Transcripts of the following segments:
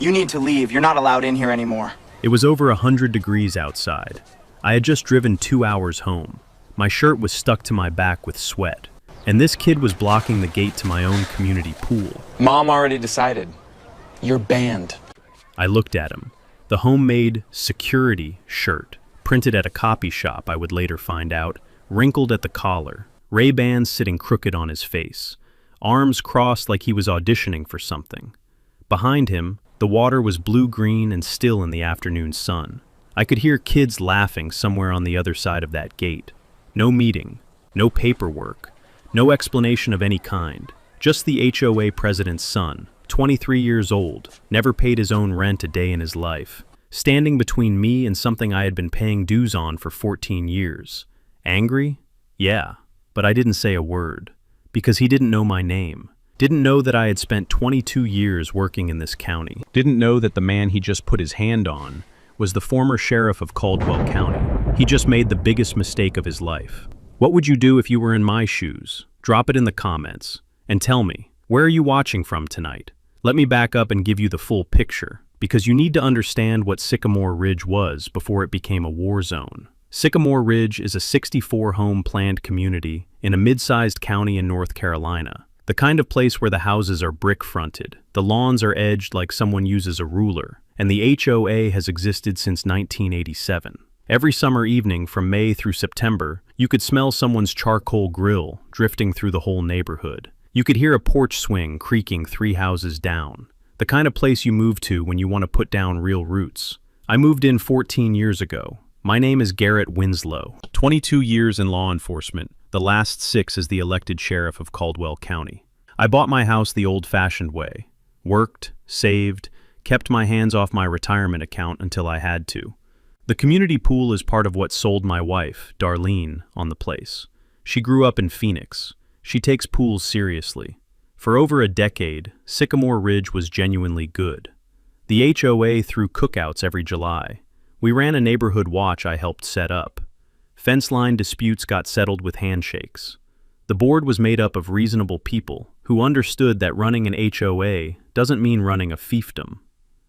You need to leave. You're not allowed in here anymore. It was over 100 degrees outside. I had just driven 2 hours home. My shirt was stuck to my back with sweat, and this kid was blocking the gate to my own community pool. Mom already decided. You're banned. I looked at him. The homemade security shirt, printed at a copy shop, I would later find out, wrinkled at the collar, Ray-Bans sitting crooked on his face, arms crossed like he was auditioning for something. Behind him, the water was blue-green and still in the afternoon sun. I could hear kids laughing somewhere on the other side of that gate. No meeting, no paperwork, no explanation of any kind. Just the HOA president's son, 23 years old, never paid his own rent a day in his life, standing between me and something I had been paying dues on for 14 years. Angry? Yeah, but I didn't say a word, because he didn't know my name. Didn't know that I had spent 22 years working in this county. Didn't know that the man he just put his hand on was the former sheriff of Caldwell County. He just made the biggest mistake of his life. What would you do if you were in my shoes? Drop it in the comments. And tell me, where are you watching from tonight? Let me back up and give you the full picture, because you need to understand what Sycamore Ridge was before it became a war zone. Sycamore Ridge is a 64-home planned community in a mid-sized county in North Carolina. The kind of place where the houses are brick-fronted, the lawns are edged like someone uses a ruler, and the HOA has existed since 1987. Every summer evening from May through September, you could smell someone's charcoal grill drifting through the whole neighborhood. You could hear a porch swing creaking 3 houses down, the kind of place you move to when you want to put down real roots. I moved in 14 years ago. My name is Garrett Winslow. 22 years in law enforcement, the last 6 as the elected sheriff of Caldwell County. I bought my house the old-fashioned way. Worked, saved, kept my hands off my retirement account until I had to. The community pool is part of what sold my wife, Darlene, on the place. She grew up in Phoenix. She takes pools seriously. For over a decade, Sycamore Ridge was genuinely good. The HOA threw cookouts every July. We ran a neighborhood watch I helped set up. Fence line disputes got settled with handshakes. The board was made up of reasonable people who understood that running an HOA doesn't mean running a fiefdom.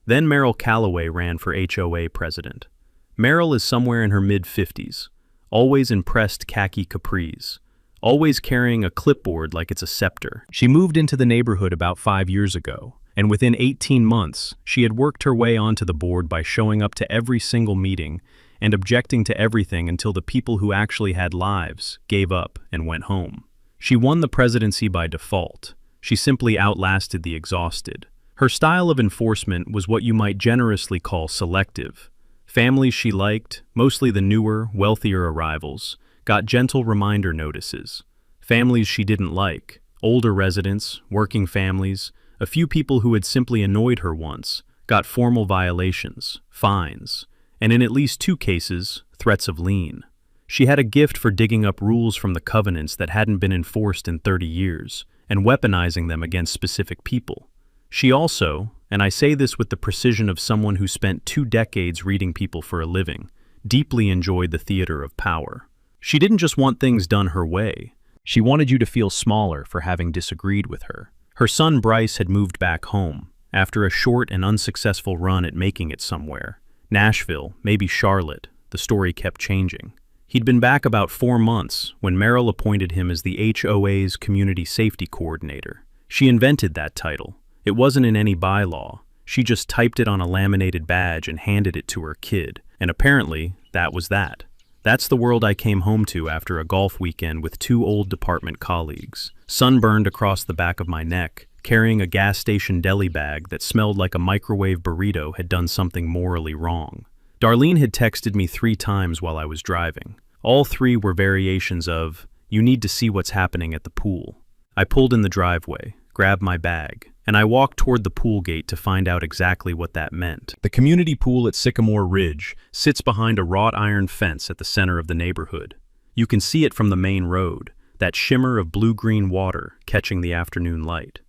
Then Merrill Calloway ran for HOA president. Merrill is somewhere in her mid-50s, always in pressed khaki capris, always carrying a clipboard like it's a scepter. She moved into the neighborhood about 5 years ago, and within 18 months, she had worked her way onto the board by showing up to every single meeting and objecting to everything until the people who actually had lives gave up and went home. She won the presidency by default. She simply outlasted the exhausted. Her style of enforcement was what you might generously call selective. Families she liked, mostly the newer, wealthier arrivals, got gentle reminder notices. Families she didn't like, older residents, working families, a few people who had simply annoyed her once, got formal violations, fines, and in at least 2 cases, threats of lien. She had a gift for digging up rules from the covenants that hadn't been enforced in 30 years and weaponizing them against specific people. She also, and I say this with the precision of someone who spent 2 decades reading people for a living, deeply enjoyed the theater of power. She didn't just want things done her way. She wanted you to feel smaller for having disagreed with her. Her son Bryce had moved back home after a short and unsuccessful run at making it somewhere. Nashville, maybe Charlotte, the story kept changing. He'd been back about 4 months when Merrill appointed him as the HOA's community safety coordinator. She invented that title. It wasn't in any bylaw. She just typed it on a laminated badge and handed it to her kid. And apparently, that was that. That's the world I came home to after a golf weekend with 2 old department colleagues, sunburned across the back of my neck, carrying a gas station deli bag that smelled like a microwave burrito had done something morally wrong. Darlene had texted me 3 times while I was driving. All 3 were variations of, "You need to see what's happening at the pool." I pulled in the driveway, grabbed my bag, and I walked toward the pool gate to find out exactly what that meant. The community pool at Sycamore Ridge sits behind a wrought iron fence at the center of the neighborhood. You can see it from the main road, that shimmer of blue-green water catching the afternoon light.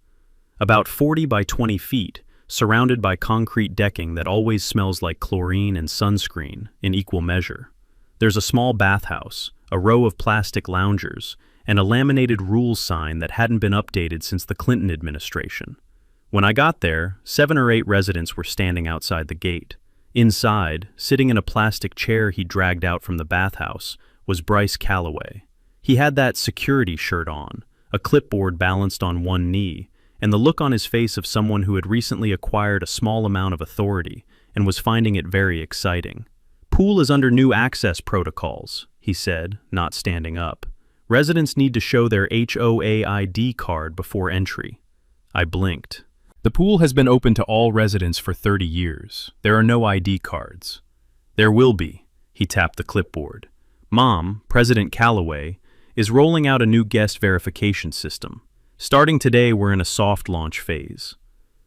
About 40 by 20 feet, surrounded by concrete decking that always smells like chlorine and sunscreen in equal measure. There's a small bathhouse, a row of plastic loungers, and a laminated rules sign that hadn't been updated since the Clinton administration. When I got there, 7 or 8 residents were standing outside the gate. Inside, sitting in a plastic chair he dragged out from the bathhouse, was Bryce Calloway. He had that security shirt on, a clipboard balanced on one knee, and the look on his face of someone who had recently acquired a small amount of authority and was finding it very exciting. "Pool is under new access protocols," he said, not standing up. "Residents need to show their HOA ID card before entry." I blinked. "The pool has been open to all residents for 30 years. There are no ID cards." "There will be," he tapped the clipboard. "Mom, President Calloway, is rolling out a new guest verification system. Starting today, we're in a soft launch phase."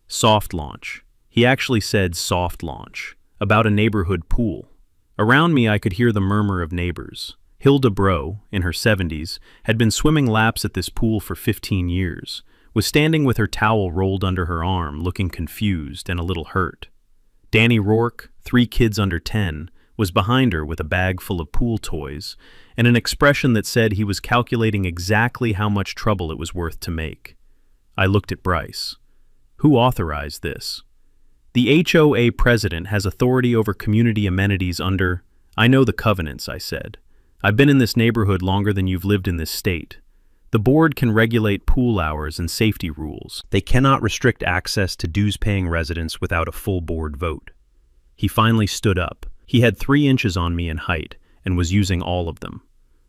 Soft launch. He actually said soft launch, about a neighborhood pool. Around me, I could hear the murmur of neighbors. Hilda Bro, in her 70s, had been swimming laps at this pool for 15 years, was standing with her towel rolled under her arm, looking confused and a little hurt. Danny Rourke, 3 kids under 10, was behind her with a bag full of pool toys and an expression that said he was calculating exactly how much trouble it was worth to make. I looked at Bryce. "Who authorized this?" "The HOA president has authority over community amenities under—" "I know the covenants," I said. "I've been in this neighborhood longer than you've lived in this state. The board can regulate pool hours and safety rules. They cannot restrict access to dues-paying residents without a full board vote." He finally stood up. He had 3 inches on me in height and was using all of them.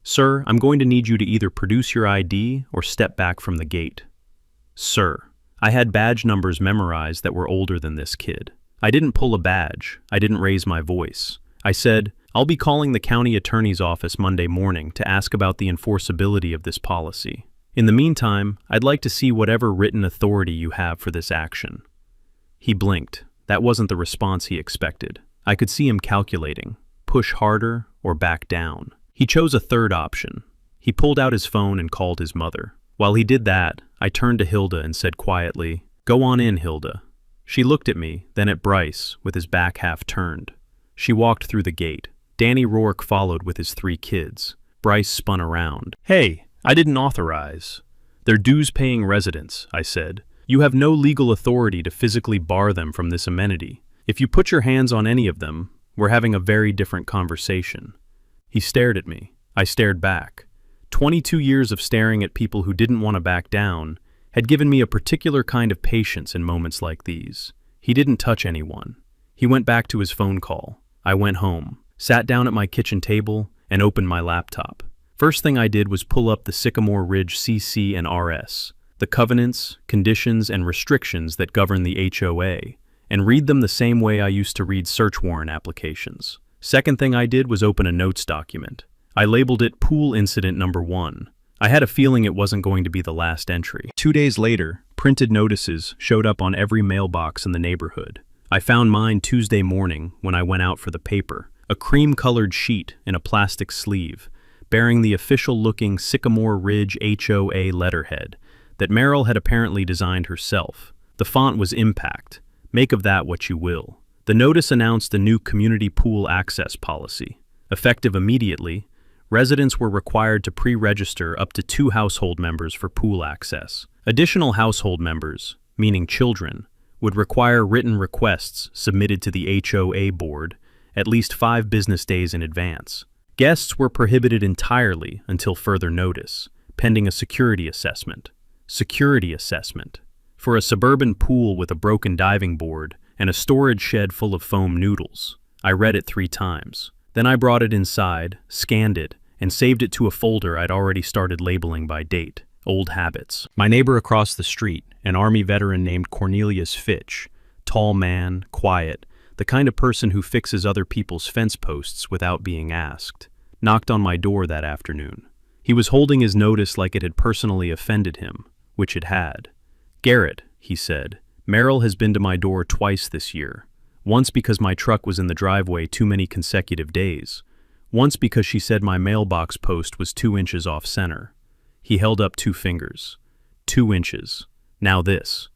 "Sir, I'm going to need you to either produce your ID or step back from the gate." "Sir." I had badge numbers memorized that were older than this kid. I didn't pull a badge. I didn't raise my voice. I said, "I'll be calling the county attorney's office Monday morning to ask about the enforceability of this policy. In the meantime, I'd like to see whatever written authority you have for this action." He blinked. That wasn't the response he expected. I could see him calculating, push harder or back down. He chose a third option. He pulled out his phone and called his mother. While he did that, I turned to Hilda and said quietly, "Go on in, Hilda." She looked at me, then at Bryce, with his back half turned. She walked through the gate. Danny Rourke followed with his 3 kids. Bryce spun around. "Hey, I didn't authorize." "They're dues-paying residents," I said. "You have no legal authority to physically bar them from this amenity. If you put your hands on any of them, we're having a very different conversation." He stared at me. I stared back. 22 years of staring at people who didn't want to back down had given me a particular kind of patience in moments like these. He didn't touch anyone. He went back to his phone call. I went home, sat down at my kitchen table, and opened my laptop. First thing I did was pull up the Sycamore Ridge CC and RS, the covenants, conditions, and restrictions that govern the HOA, and read them the same way I used to read search warrant applications. Second thing I did was open a notes document. I labeled it Pool Incident Number 1. I had a feeling it wasn't going to be the last entry. 2 days later, printed notices showed up on every mailbox in the neighborhood. I found mine Tuesday morning when I went out for the paper, a cream-colored sheet in a plastic sleeve, bearing the official-looking Sycamore Ridge HOA letterhead that Meryl had apparently designed herself. The font was Impact. Make of that what you will. The notice announced the new community pool access policy. Effective immediately, residents were required to pre-register up to 2 household members for pool access. Additional household members, meaning children, would require written requests submitted to the HOA board at least 5 business days in advance. Guests were prohibited entirely until further notice, pending a security assessment. Security assessment. For a suburban pool with a broken diving board and a storage shed full of foam noodles. I read it 3 times. Then I brought it inside, scanned it, and saved it to a folder I'd already started labeling by date. Old habits. My neighbor across the street, an Army veteran named Cornelius Fitch, tall man, quiet, the kind of person who fixes other people's fence posts without being asked, knocked on my door that afternoon. He was holding his notice like it had personally offended him, which it had. "Garrett," he said, "Meryl has been to my door twice this year. Once because my truck was in the driveway too many consecutive days. Once because she said my mailbox post was 2 inches off center." He held up 2 fingers. 2 inches. Now this.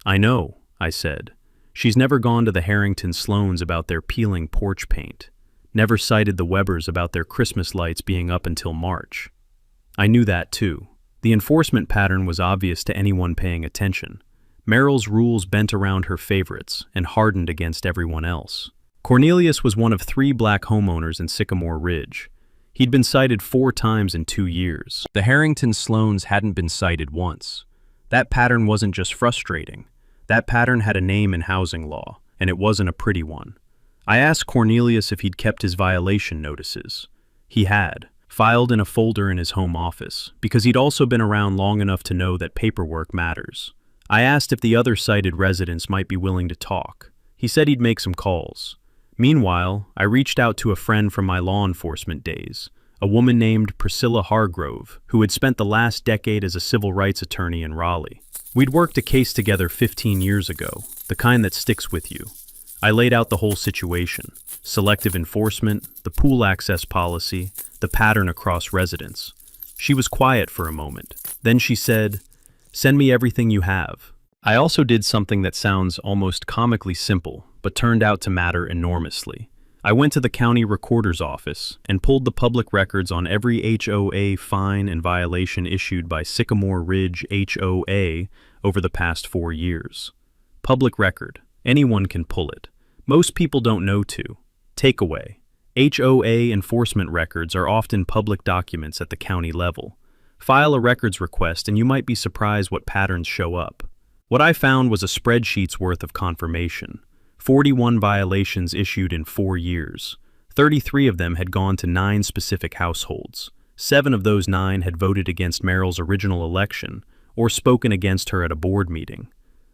"I know," I said. "She's never gone to the Harrington Sloans about their peeling porch paint. Never cited the Webbers about their Christmas lights being up until March." I knew that too. The enforcement pattern was obvious to anyone paying attention. Meryl's rules bent around her favorites and hardened against everyone else. Cornelius was one of 3 black homeowners in Sycamore Ridge. He'd been cited 4 times in 2 years. The Harrington Sloanes hadn't been cited once. That pattern wasn't just frustrating. That pattern had a name in housing law, and it wasn't a pretty one. I asked Cornelius if he'd kept his violation notices. He had, filed in a folder in his home office, because he'd also been around long enough to know that paperwork matters. I asked if the other cited residents might be willing to talk. He said he'd make some calls. Meanwhile, I reached out to a friend from my law enforcement days, a woman named Priscilla Hargrove, who had spent the last decade as a civil rights attorney in Raleigh. We'd worked a case together 15 years ago, the kind that sticks with you. I laid out the whole situation: selective enforcement, the pool access policy, the pattern across residents. She was quiet for a moment. Then she said, "Send me everything you have." I also did something that sounds almost comically simple, but turned out to matter enormously. I went to the county recorder's office and pulled the public records on every HOA fine and violation issued by Sycamore Ridge HOA over the past 4 years. Public record. Anyone can pull it. Most people don't know to. Takeaway. HOA enforcement records are often public documents at the county level. File a records request and you might be surprised what patterns show up. What I found was a spreadsheet's worth of confirmation. 41 violations issued in 4 years. 33 of them had gone to 9 specific households. 7 of those 9 had voted against Meryl's original election or spoken against her at a board meeting.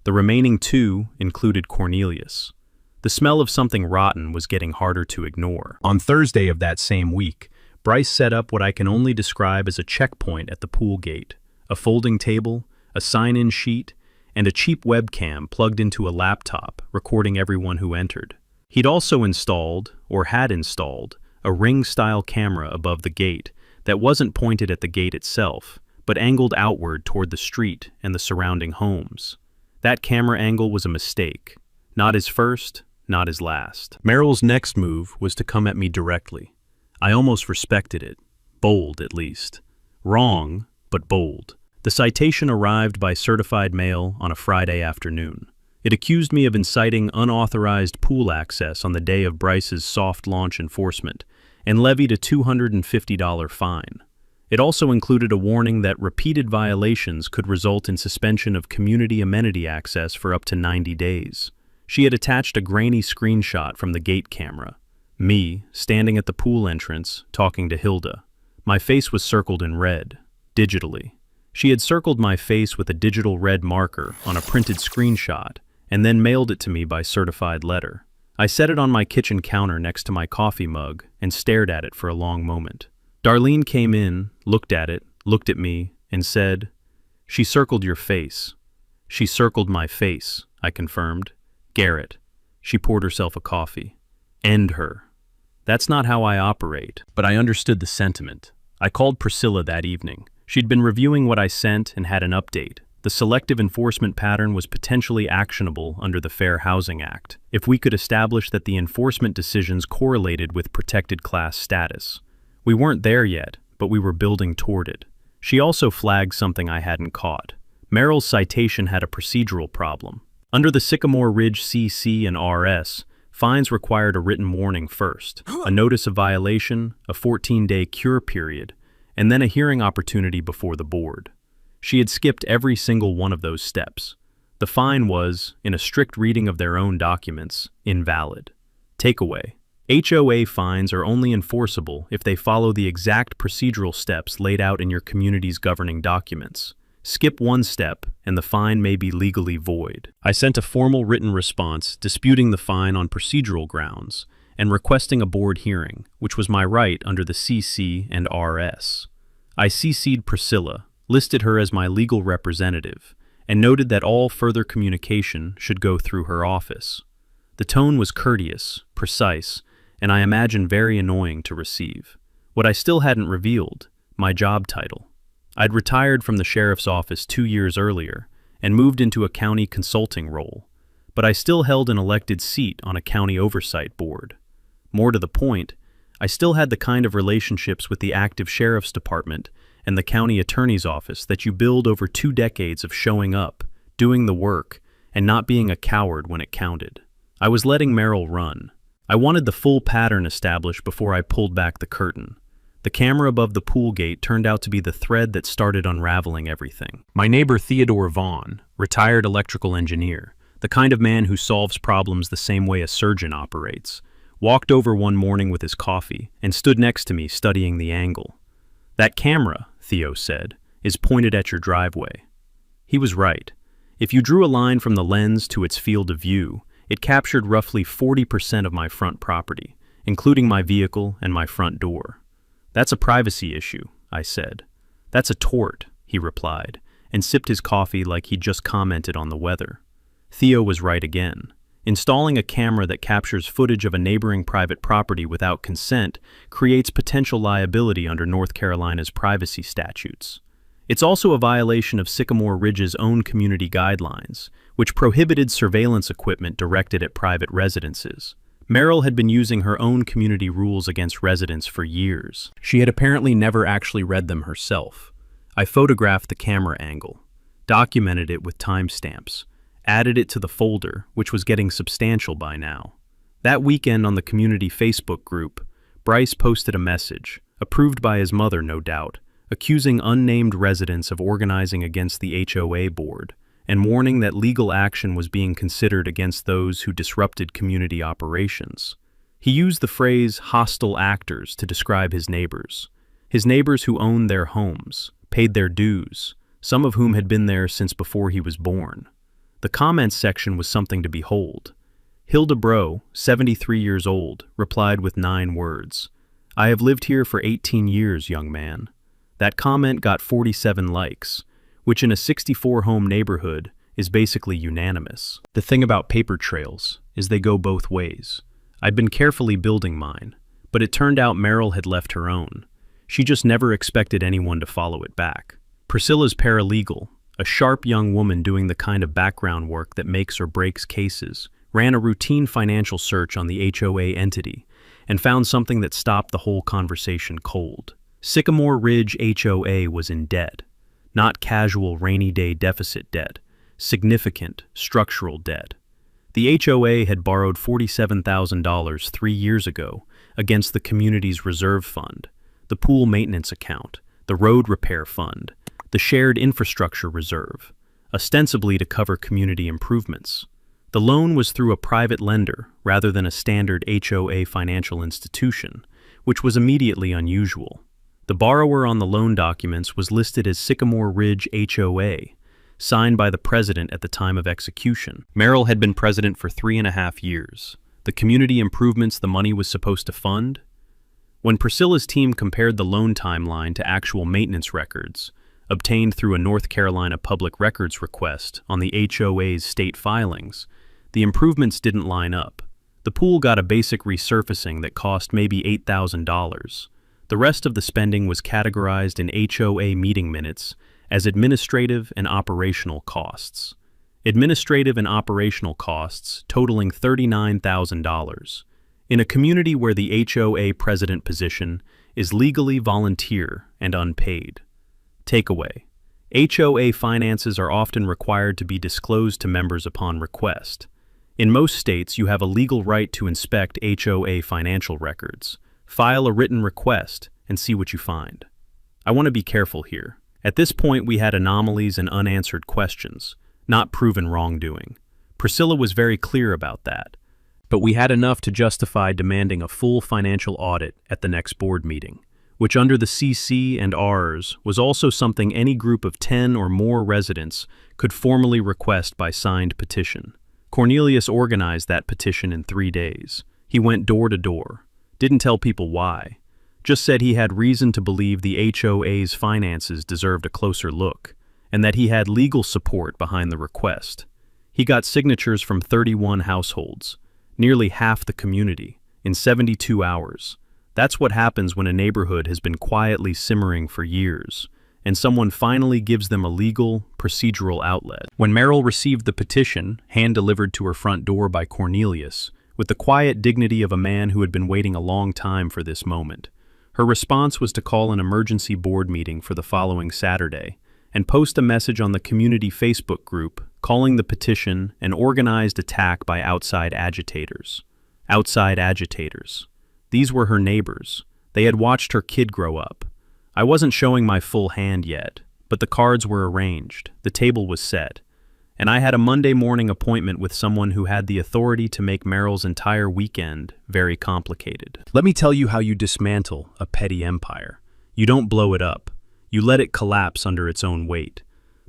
The remaining 2 included Cornelius. The smell of something rotten was getting harder to ignore. On Thursday of that same week, Bryce set up what I can only describe as a checkpoint at the pool gate: a folding table, a sign-in sheet, and a cheap webcam plugged into a laptop recording everyone who entered. He'd also installed, or had installed, a ring-style camera above the gate that wasn't pointed at the gate itself, but angled outward toward the street and the surrounding homes. That camera angle was a mistake. Not his first, not his last. Meryl's next move was to come at me directly. I almost respected it. Bold, at least. Wrong, but bold. The citation arrived by certified mail on a Friday afternoon. It accused me of inciting unauthorized pool access on the day of Bryce's soft launch enforcement and levied a $250 fine. It also included a warning that repeated violations could result in suspension of community amenity access for up to 90 days. She had attached a grainy screenshot from the gate camera. Me, standing at the pool entrance, talking to Hilda. My face was circled in red, digitally. She had circled my face with a digital red marker on a printed screenshot and then mailed it to me by certified letter. I set it on my kitchen counter next to my coffee mug and stared at it for a long moment. Darlene came in, looked at it, looked at me, and said, "She circled your face." "She circled my face," I confirmed. "Garrett." She poured herself a coffee. "End her." That's not how I operate, but I understood the sentiment. I called Priscilla that evening. She'd been reviewing what I sent and had an update. The selective enforcement pattern was potentially actionable under the Fair Housing Act, if we could establish that the enforcement decisions correlated with protected class status. We weren't there yet, but we were building toward it. She also flagged something I hadn't caught. Meryl's citation had a procedural problem. Under the Sycamore Ridge CC and RS, fines required a written warning first, a notice of violation, a 14-day cure period, and then a hearing opportunity before the board. She had skipped every single one of those steps. The fine was, in a strict reading of their own documents, invalid. Takeaway: HOA fines are only enforceable if they follow the exact procedural steps laid out in your community's governing documents. Skip one step, and the fine may be legally void. I sent a formal written response disputing the fine on procedural grounds and requesting a board hearing, which was my right under the CC and RS. I CC'd Priscilla, listed her as my legal representative, and noted that all further communication should go through her office. The tone was courteous, precise, and I imagine very annoying to receive. What I still hadn't revealed: my job title. I'd retired from the sheriff's office 2 years earlier and moved into a county consulting role, but I still held an elected seat on a county oversight board. More to the point, I still had the kind of relationships with the active sheriff's department and the county attorney's office that you build over 2 decades of showing up, doing the work, and not being a coward when it counted. I was letting Meryl run. I wanted the full pattern established before I pulled back the curtain. The camera above the pool gate turned out to be the thread that started unraveling everything. My neighbor Theodore Vaughn, retired electrical engineer, the kind of man who solves problems the same way a surgeon operates, walked over one morning with his coffee and stood next to me studying the angle. "That camera," Theo said, "is pointed at your driveway." He was right. If you drew a line from the lens to its field of view, it captured roughly 40% of my front property, including my vehicle and my front door. "That's a privacy issue," I said. "That's a tort," he replied, and sipped his coffee like he'd just commented on the weather. Theo was right again. Installing a camera that captures footage of a neighboring private property without consent creates potential liability under North Carolina's privacy statutes. It's also a violation of Sycamore Ridge's own community guidelines, which prohibited surveillance equipment directed at private residences. Meryl had been using her own community rules against residents for years. She had apparently never actually read them herself. I photographed the camera angle, documented it with timestamps, added it to the folder, which was getting substantial by now. That weekend on the community Facebook group, Bryce posted a message, approved by his mother no doubt, accusing unnamed residents of organizing against the HOA board, and warning that legal action was being considered against those who disrupted community operations. He used the phrase hostile actors to describe his neighbors who owned their homes, paid their dues, some of whom had been there since before he was born. The comments section was something to behold. Hilda Bro, 73 years old, replied with 9 words. "I have lived here for 18 years, young man." That comment got 47 likes, which in a 64-home neighborhood is basically unanimous. The thing about paper trails is they go both ways. I'd been carefully building mine, but it turned out Meryl had left her own. She just never expected anyone to follow it back. Priscilla's paralegal, a sharp young woman doing the kind of background work that makes or breaks cases, ran a routine financial search on the HOA entity and found something that stopped the whole conversation cold. Sycamore Ridge HOA was in debt. Not casual rainy day deficit debt, significant structural debt. The HOA had borrowed $47,000 3 years ago against the community's reserve fund, the pool maintenance account, the road repair fund, the shared infrastructure reserve, ostensibly to cover community improvements. The loan was through a private lender rather than a standard HOA financial institution, which was immediately unusual. The borrower on the loan documents was listed as Sycamore Ridge HOA, signed by the president at the time of execution. Meryl had been president for 3.5 years. The community improvements the money was supposed to fund? When Priscilla's team compared the loan timeline to actual maintenance records, obtained through a North Carolina public records request on the HOA's state filings, the improvements didn't line up. The pool got a basic resurfacing that cost maybe $8,000. The rest of the spending was categorized in HOA meeting minutes as administrative and operational costs. Administrative and operational costs totaling $39,000. In a community where the HOA president position is legally volunteer and unpaid. Takeaway: HOA finances are often required to be disclosed to members upon request. In most states, you have a legal right to inspect HOA financial records. File a written request and see what you find. I want to be careful here. At this point, we had anomalies and unanswered questions, not proven wrongdoing. Priscilla was very clear about that. But we had enough to justify demanding a full financial audit at the next board meeting, which under the CC and Rs was also something any group of 10 or more residents could formally request by signed petition. Cornelius organized that petition in 3 days. He went door to door, didn't tell people why, just said he had reason to believe the HOA's finances deserved a closer look, and that he had legal support behind the request. He got signatures from 31 households, nearly half the community, in 72 hours. That's what happens when a neighborhood has been quietly simmering for years, and someone finally gives them a legal, procedural outlet. When Meryl received the petition, hand-delivered to her front door by Cornelius, with the quiet dignity of a man who had been waiting a long time for this moment, her response was to call an emergency board meeting for the following Saturday, and post a message on the community Facebook group calling the petition an organized attack by outside agitators. Outside agitators. These were her neighbors. They had watched her kid grow up. I wasn't showing my full hand yet, but the cards were arranged, the table was set, and I had a Monday morning appointment with someone who had the authority to make Meryl's entire weekend very complicated. Let me tell you how you dismantle a petty empire. You don't blow it up. You let it collapse under its own weight.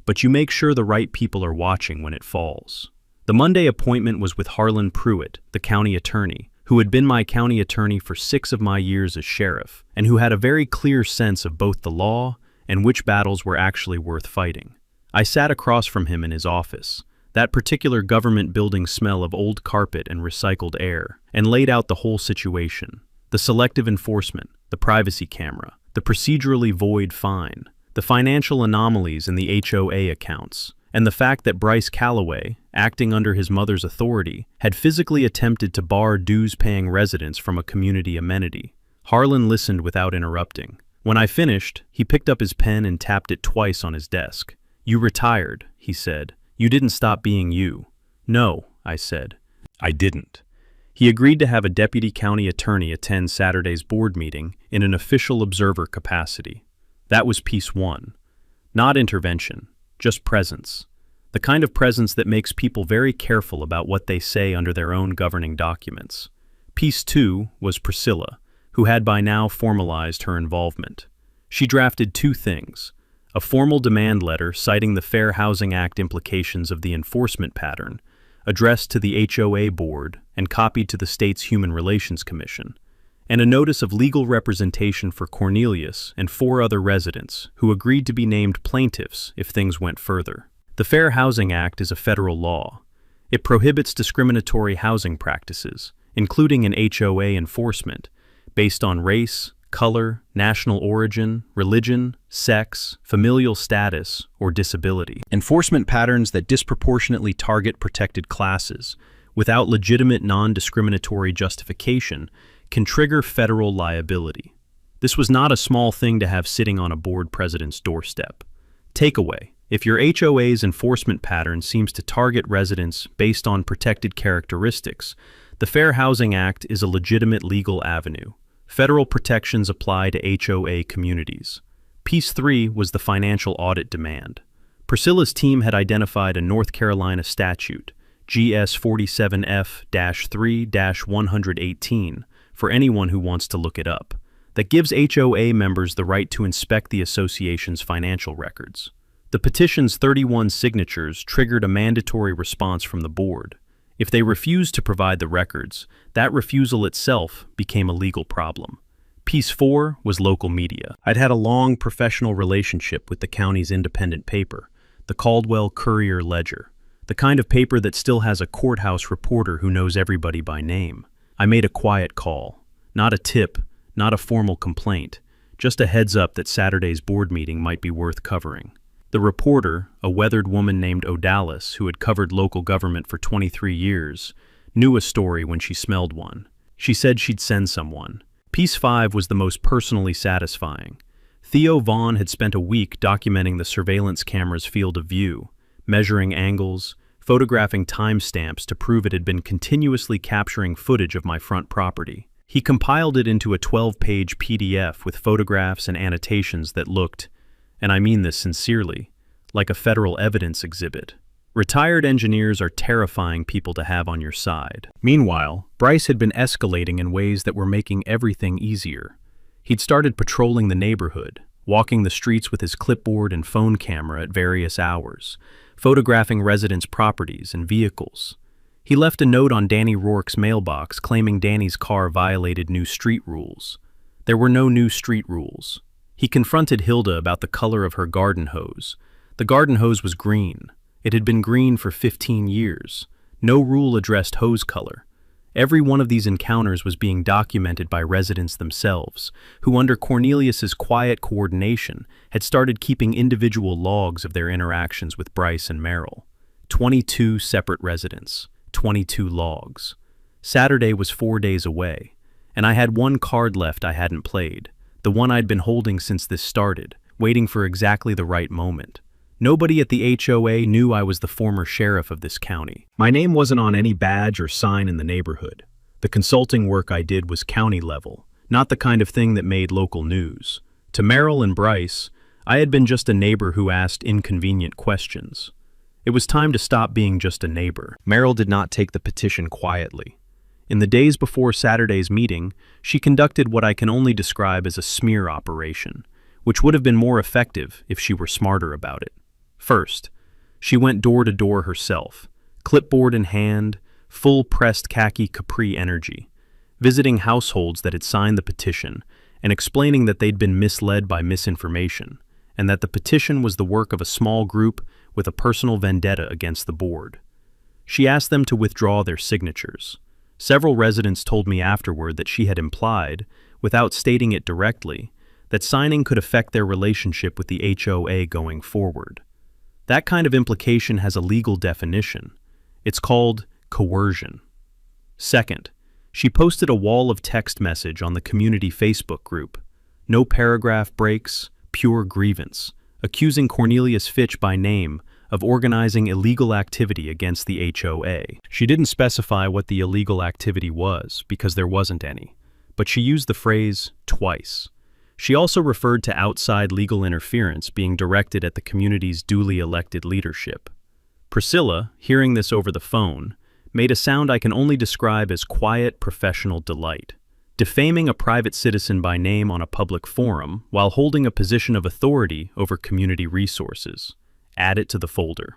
But you make sure the right people are watching when it falls. The Monday appointment was with Harlan Pruitt, the county attorney, who had been my county attorney for 6 of my years as sheriff, and who had a very clear sense of both the law and which battles were actually worth fighting. I sat across from him in his office, that particular government building smell of old carpet and recycled air, and laid out the whole situation. The selective enforcement, the privacy camera, the procedurally void fine, the financial anomalies in the HOA accounts, and the fact that Bryce Calloway, acting under his mother's authority, had physically attempted to bar dues-paying residents from a community amenity. Harlan listened without interrupting. When I finished, he picked up his pen and tapped it twice on his desk. "You retired," he said. "You didn't stop being you." "No," I said. "I didn't." He agreed to have a deputy county attorney attend Saturday's board meeting in an official observer capacity. That was piece 1. Not intervention, just presence. The kind of presence that makes people very careful about what they say under their own governing documents. Piece 2 was Priscilla, who had by now formalized her involvement. She drafted 2 things: a formal demand letter citing the Fair Housing Act implications of the enforcement pattern, addressed to the HOA board and copied to the state's Human Relations Commission, and a notice of legal representation for Cornelius and 4 other residents who agreed to be named plaintiffs if things went further. The Fair Housing Act is a federal law. It prohibits discriminatory housing practices, including in HOA enforcement, based on race, color, national origin, religion, sex, familial status, or disability. Enforcement patterns that disproportionately target protected classes, without legitimate non-discriminatory justification, can trigger federal liability. This was not a small thing to have sitting on a board president's doorstep. Takeaway: if your HOA's enforcement pattern seems to target residents based on protected characteristics, the Fair Housing Act is a legitimate legal avenue. Federal protections apply to HOA communities. Piece 3 was the financial audit demand. Priscilla's team had identified a North Carolina statute, GS 47F-3-118, for anyone who wants to look it up, that gives HOA members the right to inspect the association's financial records. The petition's 31 signatures triggered a mandatory response from the board. If they refused to provide the records, that refusal itself became a legal problem. Piece 4 was local media. I'd had a long professional relationship with the county's independent paper, the Caldwell Courier-Ledger, the kind of paper that still has a courthouse reporter who knows everybody by name. I made a quiet call. Not a tip, not a formal complaint, just a heads up that Saturday's board meeting might be worth covering. The reporter, a weathered woman named Odalis, who had covered local government for 23 years, knew a story when she smelled one. She said she'd send someone. Piece 5 was the most personally satisfying. Theo Vaughn had spent a week documenting the surveillance camera's field of view, measuring angles, photographing timestamps to prove it had been continuously capturing footage of my front property. He compiled it into a 12-page PDF with photographs and annotations that looked, and I mean this sincerely, like a federal evidence exhibit. Retired engineers are terrifying people to have on your side. Meanwhile, Bryce had been escalating in ways that were making everything easier. He'd started patrolling the neighborhood, walking the streets with his clipboard and phone camera at various hours, photographing residents' properties and vehicles. He left a note on Danny Rourke's mailbox claiming Danny's car violated new street rules. There were no new street rules. He confronted Hilda about the color of her garden hose. The garden hose was green. It had been green for 15 years. No rule addressed hose color. Every one of these encounters was being documented by residents themselves, who under Cornelius's quiet coordination had started keeping individual logs of their interactions with Bryce and Meryl. 22 separate residents, 22 logs. Saturday was 4 days away, and I had one card left I hadn't played. The one I'd been holding since this started, waiting for exactly the right moment. Nobody at the HOA knew I was the former sheriff of this county. My name wasn't on any badge or sign in the neighborhood. The consulting work I did was county level, not the kind of thing that made local news. To Merrill and Bryce, I had been just a neighbor who asked inconvenient questions. It was time to stop being just a neighbor. Merrill did not take the petition quietly. In the days before Saturday's meeting, she conducted what I can only describe as a smear operation, which would have been more effective if she were smarter about it. First, she went door to door herself, clipboard in hand, full pressed khaki capri energy, visiting households that had signed the petition and explaining that they'd been misled by misinformation, and that the petition was the work of a small group with a personal vendetta against the board. She asked them to withdraw their signatures. Several residents told me afterward that she had implied, without stating it directly, that signing could affect their relationship with the HOA going forward. That kind of implication has a legal definition. It's called coercion. Second, she posted a wall of text message on the community Facebook group. No paragraph breaks, pure grievance, accusing Cornelius Fitch by name of organizing illegal activity against the HOA. She didn't specify what the illegal activity was because there wasn't any, but she used the phrase twice. She also referred to outside legal interference being directed at the community's duly elected leadership. Priscilla, hearing this over the phone, made a sound I can only describe as quiet professional delight. Defaming a private citizen by name on a public forum while holding a position of authority over community resources. Add it to the folder.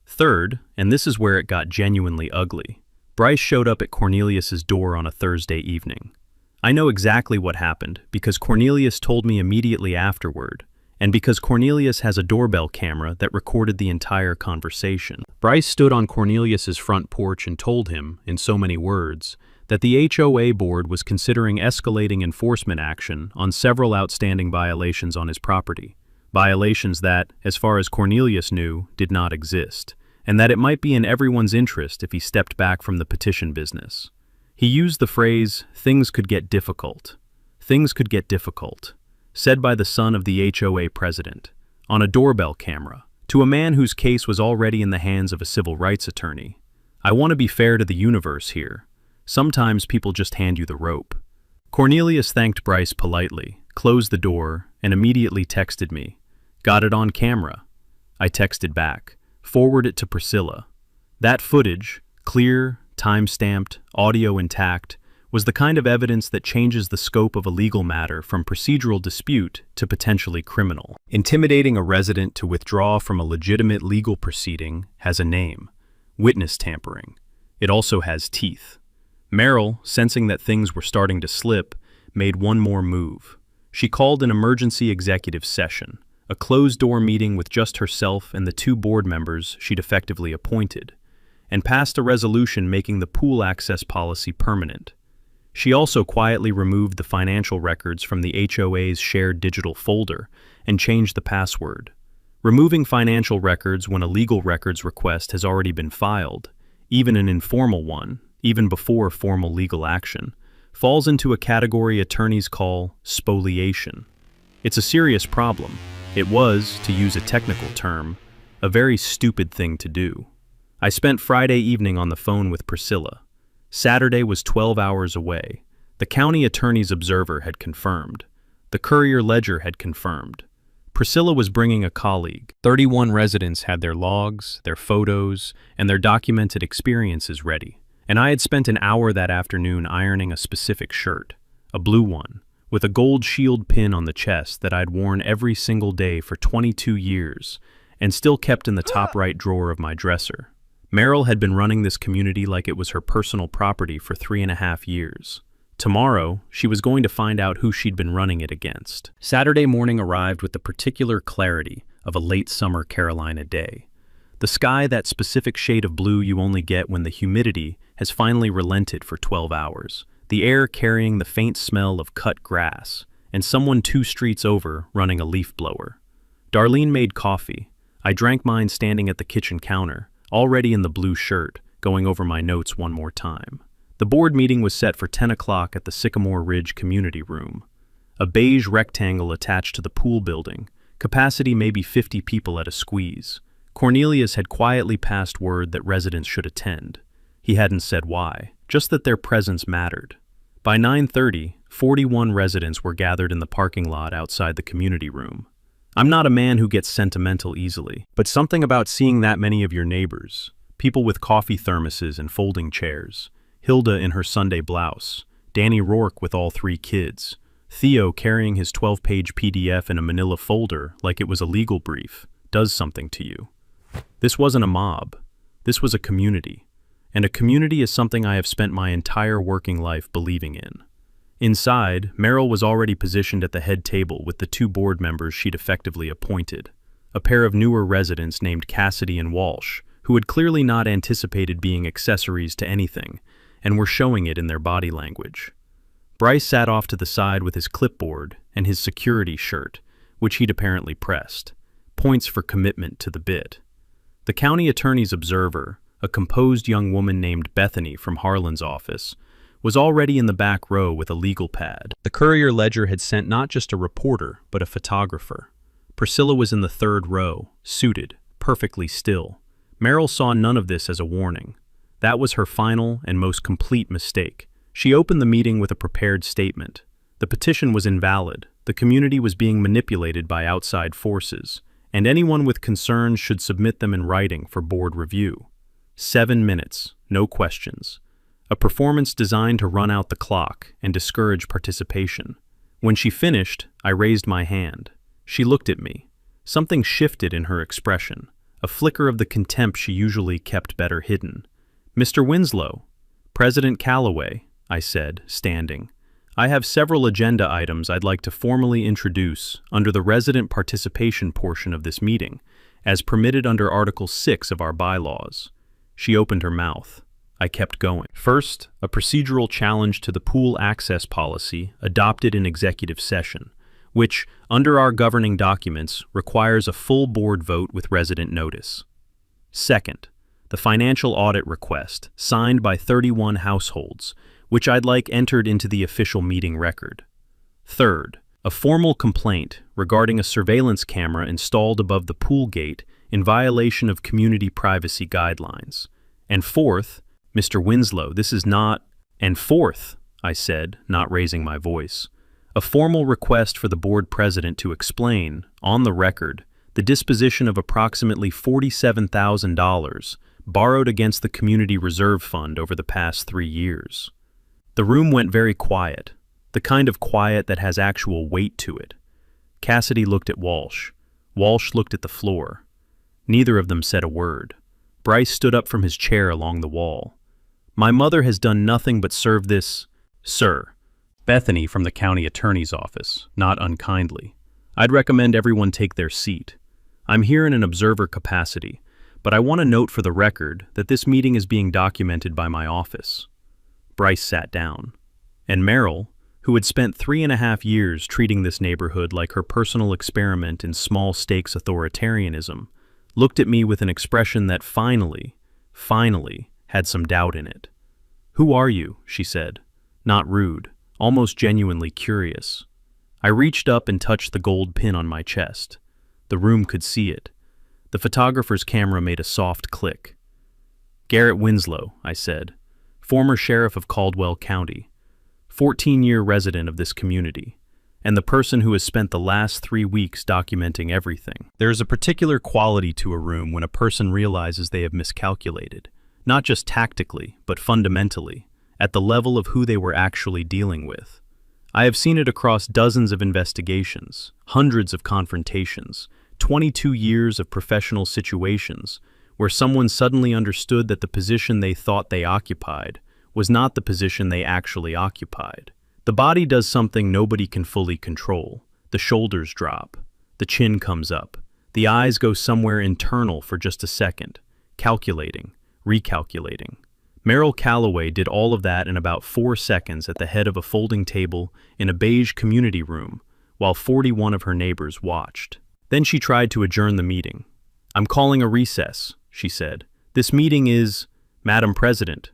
Third, and this is where it got genuinely ugly, Bryce showed up at Cornelius's door on a Thursday evening. I know exactly what happened because Cornelius told me immediately afterward, and because Cornelius has a doorbell camera that recorded the entire conversation. Bryce stood on Cornelius's front porch and told him, in so many words, that the HOA board was considering escalating enforcement action on several outstanding violations on his property. Violations that, as far as Cornelius knew, did not exist, and that it might be in everyone's interest if he stepped back from the petition business. He used the phrase, "things could get difficult." Things could get difficult, said by the son of the HOA president, on a doorbell camera, to a man whose case was already in the hands of a civil rights attorney. I want to be fair to the universe here. Sometimes people just hand you the rope. Cornelius thanked Bryce politely, closed the door, and immediately texted me. Got it on camera. I texted back. Forward it to Priscilla. That footage, clear, time-stamped, audio intact, was the kind of evidence that changes the scope of a legal matter from procedural dispute to potentially criminal. Intimidating a resident to withdraw from a legitimate legal proceeding has a name: witness tampering. It also has teeth. Merrill, sensing that things were starting to slip, made one more move. She called an emergency executive session, a closed-door meeting with just herself and the 2 board members she'd effectively appointed, and passed a resolution making the pool access policy permanent. She also quietly removed the financial records from the HOA's shared digital folder and changed the password. Removing financial records when a legal records request has already been filed, even an informal one, even before formal legal action, falls into a category attorneys call spoliation. It's a serious problem. It was, to use a technical term, a very stupid thing to do. I spent Friday evening on the phone with Priscilla. Saturday was 12 hours away. The county attorney's observer had confirmed. The Courier-Ledger had confirmed. Priscilla was bringing a colleague. 31 residents had their logs, their photos, and their documented experiences ready. And I had spent an hour that afternoon ironing a specific shirt, a blue one, with a gold shield pin on the chest that I'd worn every single day for 22 years and still kept in the top right drawer of my dresser. Merrill had been running this community like it was her personal property for 3.5 years. Tomorrow, she was going to find out who she'd been running it against. Saturday morning arrived with the particular clarity of a late summer Carolina day. The sky, that specific shade of blue you only get when the humidity has finally relented for 12 hours. The air carrying the faint smell of cut grass, and someone 2 streets over running a leaf blower. Darlene made coffee. I drank mine standing at the kitchen counter, already in the blue shirt, going over my notes one more time. The board meeting was set for 10 o'clock at the Sycamore Ridge Community Room, a beige rectangle attached to the pool building, Capacity maybe 50 people at a squeeze. Cornelius had quietly passed word that residents should attend. He hadn't said why, just that their presence mattered. By 9:30, 41 residents were gathered in the parking lot outside the community room. I'm not a man who gets sentimental easily, but something about seeing that many of your neighbors, people with coffee thermoses and folding chairs, Hilda in her Sunday blouse, Danny Rourke with all 3 kids, Theo carrying his 12-page PDF in a manila folder like it was a legal brief, does something to you. This wasn't a mob. This was a community. And a community is something I have spent my entire working life believing in. Inside, Meryl was already positioned at the head table with the 2 board members she'd effectively appointed, a pair of newer residents named Cassidy and Walsh, who had clearly not anticipated being accessories to anything, and were showing it in their body language. Bryce sat off to the side with his clipboard and his security shirt, which he'd apparently pressed, points for commitment to the bit. The county attorney's observer, a composed young woman named Bethany from Harlan's office, was already in the back row with a legal pad. The Courier-Ledger had sent not just a reporter, but a photographer. Priscilla was in the 3rd row, suited, perfectly still. Meryl saw none of this as a warning. That was her final and most complete mistake. She opened the meeting with a prepared statement. The petition was invalid. The community was being manipulated by outside forces, and anyone with concerns should submit them in writing for board review. 7 minutes, no questions. A performance designed to run out the clock and discourage participation. When she finished, I raised my hand. She looked at me. Something shifted in her expression, a flicker of the contempt she usually kept better hidden. "Mr. Winslow." "President Calloway," I said, standing. "I have several agenda items I'd like to formally introduce under the resident participation portion of this meeting, as permitted under Article 6 of our bylaws." She opened her mouth. I kept going. First, a procedural challenge to the pool access policy adopted in executive session, which, under our governing documents, requires a full board vote with resident notice. Second, the financial audit request, signed by 31 households, which I'd like entered into the official meeting record. Third, a formal complaint regarding a surveillance camera installed above the pool gate in violation of community privacy guidelines. And fourth, "Mr. Winslow, this is not—" "And fourth," I said, not raising my voice, "a formal request for the board president to explain, on the record, the disposition of approximately $47,000 borrowed against the Community Reserve Fund over the past 3 years." The room went very quiet, the kind of quiet that has actual weight to it. Cassidy looked at Walsh. Walsh looked at the floor. Neither of them said a word. Bryce stood up from his chair along the wall. "My mother has done nothing but serve this, sir." Bethany from the county attorney's office, not unkindly. "I'd recommend everyone take their seat. I'm here in an observer capacity, but I want to note for the record that this meeting is being documented by my office." Bryce sat down. And Meryl, who had spent 3.5 years treating this neighborhood like her personal experiment in small-stakes authoritarianism, looked at me with an expression that finally had some doubt in it. "Who are you?" she said, not rude, almost genuinely curious. I reached up and touched the gold pin on my chest. The room could see it. The photographer's camera made a soft click. "Garrett Winslow," I said, "former sheriff of Caldwell County, 14-year resident of this community, and the person who has spent the last 3 weeks documenting everything." There is a particular quality to a room when a person realizes they have miscalculated, not just tactically, but fundamentally, at the level of who they were actually dealing with. I have seen it across dozens of investigations, hundreds of confrontations, 22 years of professional situations, where someone suddenly understood that the position they thought they occupied was not the position they actually occupied. The body does something nobody can fully control. The shoulders drop. The chin comes up. The eyes go somewhere internal for just a second, calculating, recalculating. Meryl Calloway did all of that in about 4 seconds at the head of a folding table in a beige community room, while 41 of her neighbors watched. Then she tried to adjourn the meeting. "I'm calling a recess," she said. "This meeting is, Madam President."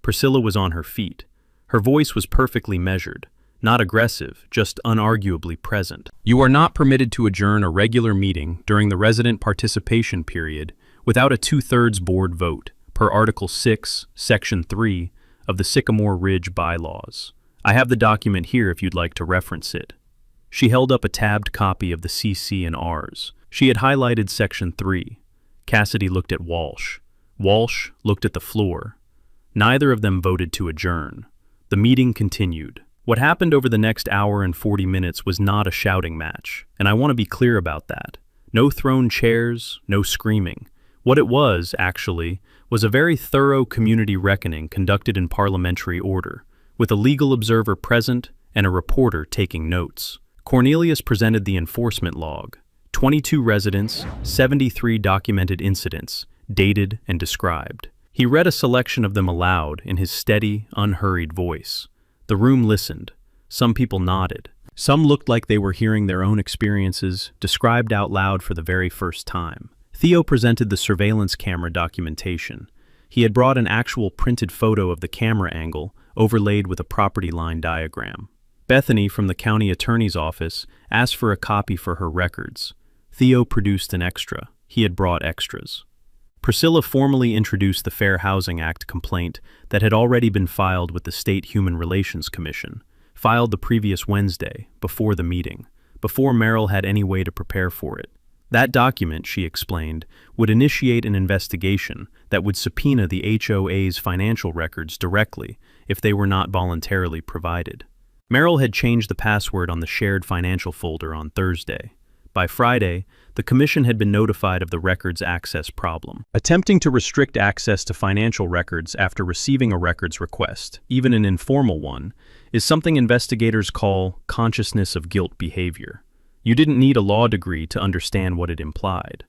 Priscilla was on her feet. Her voice was perfectly measured, not aggressive, just unarguably present. You are not permitted to adjourn a regular meeting during the resident participation period without a 2/3 board vote, per Article 6, Section 3 of the Sycamore Ridge Bylaws. I have the document here if you'd like to reference it. She held up a tabbed copy of the CC and Rs. She had highlighted Section 3. Cassidy looked at Walsh. Walsh looked at the floor. Neither of them voted to adjourn. The meeting continued. What happened over the next hour and 40 minutes was not a shouting match, and I want to be clear about that. No thrown chairs, no screaming. What it was, actually, was a very thorough community reckoning conducted in parliamentary order, with a legal observer present and a reporter taking notes. Cornelius presented the enforcement log. 22 residents, 73 documented incidents, dated and described. He read a selection of them aloud in his steady, unhurried voice. The room listened. Some people nodded. Some looked like they were hearing their own experiences, described out loud for the very first time. Theo presented the surveillance camera documentation. He had brought an actual printed photo of the camera angle, overlaid with a property line diagram. Bethany from the county attorney's office asked for a copy for her records. Theo produced an extra. He had brought extras. Priscilla formally introduced the Fair Housing Act complaint that had already been filed with the State Human Relations Commission, filed the previous Wednesday, before the meeting, before Merrill had any way to prepare for it. That document, she explained, would initiate an investigation that would subpoena the HOA's financial records directly if they were not voluntarily provided. Merrill had changed the password on the shared financial folder on Thursday. By Friday, the commission had been notified of the records access problem. Attempting to restrict access to financial records after receiving a records request, even an informal one, is something investigators call consciousness of guilt behavior. You didn't need a law degree to understand what it implied.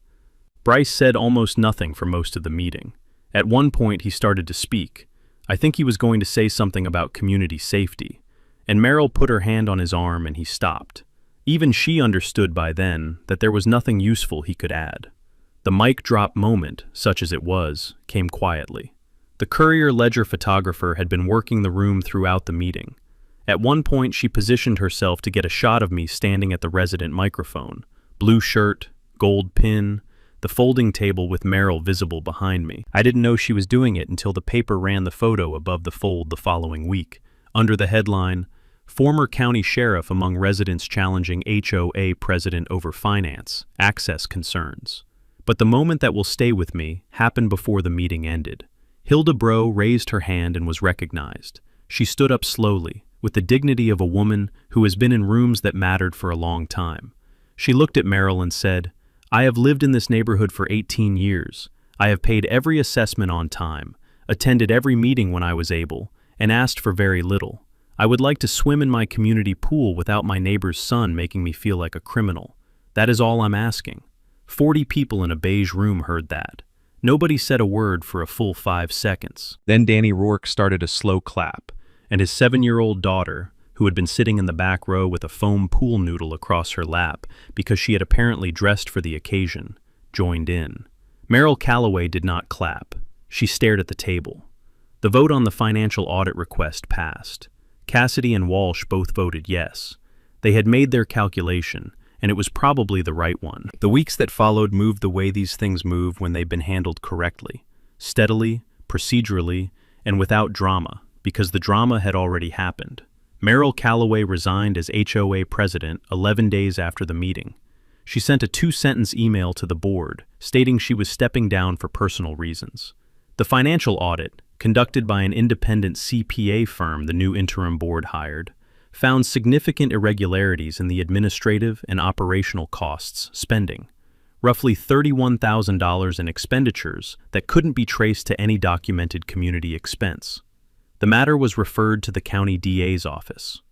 Bryce said almost nothing for most of the meeting. At one point, he started to speak. I think he was going to say something about community safety, and Merrill put her hand on his arm and he stopped. Even she understood by then that there was nothing useful he could add. The mic drop moment, such as it was, came quietly. The Courier-Ledger photographer had been working the room throughout the meeting. At one point, she positioned herself to get a shot of me standing at the resident microphone. Blue shirt, gold pin, the folding table with Merrill visible behind me. I didn't know she was doing it until the paper ran the photo above the fold the following week, under the headline, Former County Sheriff Among Residents Challenging HOA President Over Finance, Access Concerns. But the moment that will stay with me happened before the meeting ended. Hilda Bro raised her hand and was recognized. She stood up slowly, with the dignity of a woman who has been in rooms that mattered for a long time. She looked at Merrill and said, I have lived in this neighborhood for 18 years. I have paid every assessment on time, attended every meeting when I was able, and asked for very little. I would like to swim in my community pool without my neighbor's son making me feel like a criminal. That is all I'm asking. 40 people in a beige room heard that. Nobody said a word for a full 5 seconds. Then Danny Rourke started a slow clap, and his 7-year-old daughter, who had been sitting in the back row with a foam pool noodle across her lap because she had apparently dressed for the occasion, joined in. Merrill Calloway did not clap. She stared at the table. The vote on the financial audit request passed. Cassidy and Walsh both voted yes. They had made their calculation, and it was probably the right one. The weeks that followed moved the way these things move when they've been handled correctly, steadily, procedurally, and without drama, because the drama had already happened. Merrill Calloway resigned as HOA president 11 days after the meeting. She sent a 2-sentence email to the board, stating she was stepping down for personal reasons. The financial audit, conducted by an independent CPA firm the new interim board hired, found significant irregularities in the administrative and operational costs spending, roughly $31,000 in expenditures that couldn't be traced to any documented community expense. The matter was referred to the county DA's office.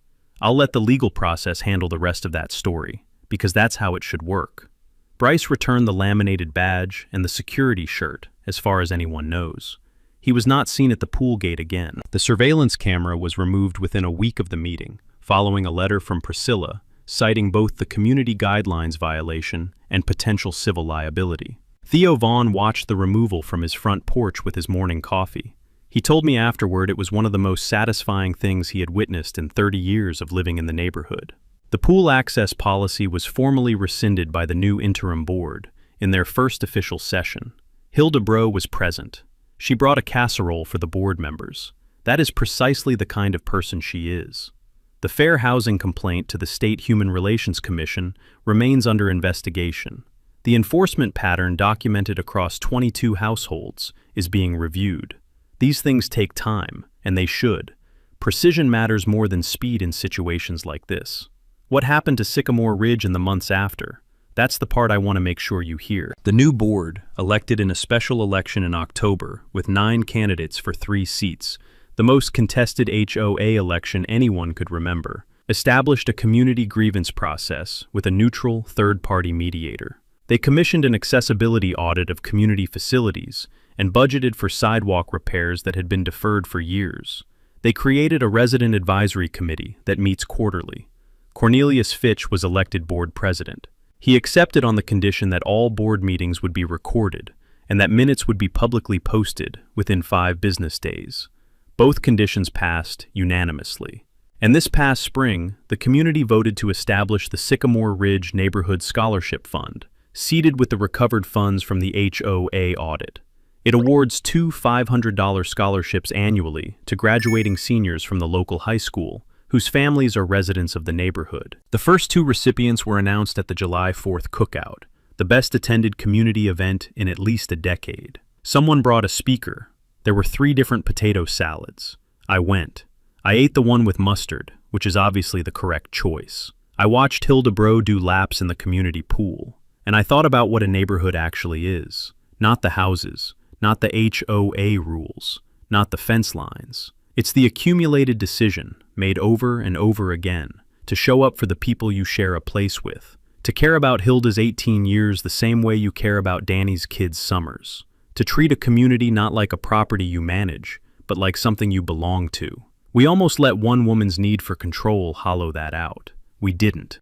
I'll let the legal process handle the rest of that story, because that's how it should work. Bryce returned the laminated badge and the security shirt, as far as anyone knows. He was not seen at the pool gate again. The surveillance camera was removed within a week of the meeting, following a letter from Priscilla, citing both the community guidelines violation and potential civil liability. Theo Vaughn watched the removal from his front porch with his morning coffee. He told me afterward it was one of the most satisfying things he had witnessed in 30 years of living in the neighborhood. The pool access policy was formally rescinded by the new interim board in their first official session. Hilda Bro was present. She brought a casserole for the board members. That is precisely the kind of person she is. The fair housing complaint to the State Human Relations Commission remains under investigation. The enforcement pattern documented across 22 households is being reviewed. These things take time, and they should. Precision matters more than speed in situations like this. What happened to Sycamore Ridge in the months after? That's the part I want to make sure you hear. The new board, elected in a special election in October with 9 candidates for 3 seats, the most contested HOA election anyone could remember, established a community grievance process with a neutral third-party mediator. They commissioned an accessibility audit of community facilities and budgeted for sidewalk repairs that had been deferred for years. They created a resident advisory committee that meets quarterly. Cornelius Fitch was elected board president. He accepted on the condition that all board meetings would be recorded and that minutes would be publicly posted within 5 business days. Both conditions passed unanimously. And this past spring, the community voted to establish the Sycamore Ridge Neighborhood Scholarship Fund, seeded with the recovered funds from the HOA audit. It awards 2 $500 scholarships annually to graduating seniors from the local high school, whose families are residents of the neighborhood. The first 2 recipients were announced at the July 4th cookout, the best-attended community event in at least a decade. Someone brought a speaker. There were 3 different potato salads. I went. I ate the one with mustard, which is obviously the correct choice. I watched Hilda Bro do laps in the community pool, and I thought about what a neighborhood actually is. Not the houses, not the HOA rules, not the fence lines. It's the accumulated decision, made over and over again, to show up for the people you share a place with, to care about Hilda's 18 years the same way you care about Danny's kids' summers, to treat a community not like a property you manage, but like something you belong to. We almost let one woman's need for control hollow that out. We didn't.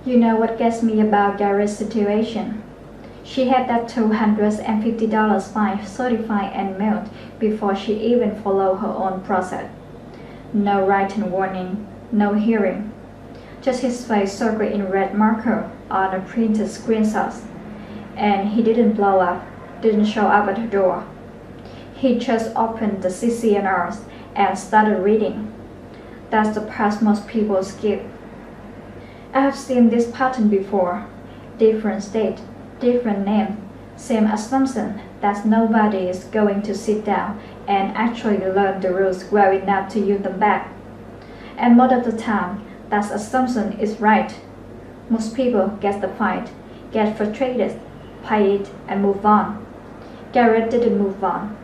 You know what gets me about Gary's situation? She had that $250 fine certified and mailed before she even followed her own process. No written warning, no hearing. Just his face circled in red marker on a printed screenshot. And he didn't blow up, didn't show up at her door. He just opened the CCNRs and started reading. That's the part most people skip. I have seen this pattern before. Different state, different name, same assumption that nobody is going to sit down and actually learn the rules well enough to use them back. And most of the time, that assumption is right. Most people get the fight, get frustrated, pay it, and move on. Garrett didn't move on.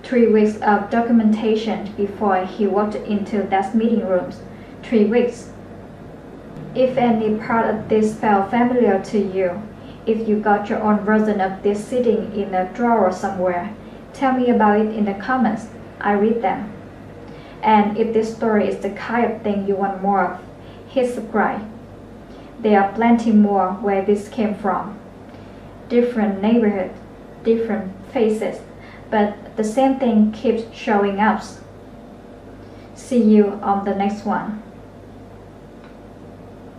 3 weeks of documentation before he walked into that meeting room. 3 weeks. If any part of this felt familiar to you, if you got your own version of this sitting in a drawer somewhere, tell me about it in the comments. I read them. And if this story is the kind of thing you want more of, hit subscribe. There are plenty more where this came from. Different neighborhood, different faces, but the same thing keeps showing up. See you on the next one.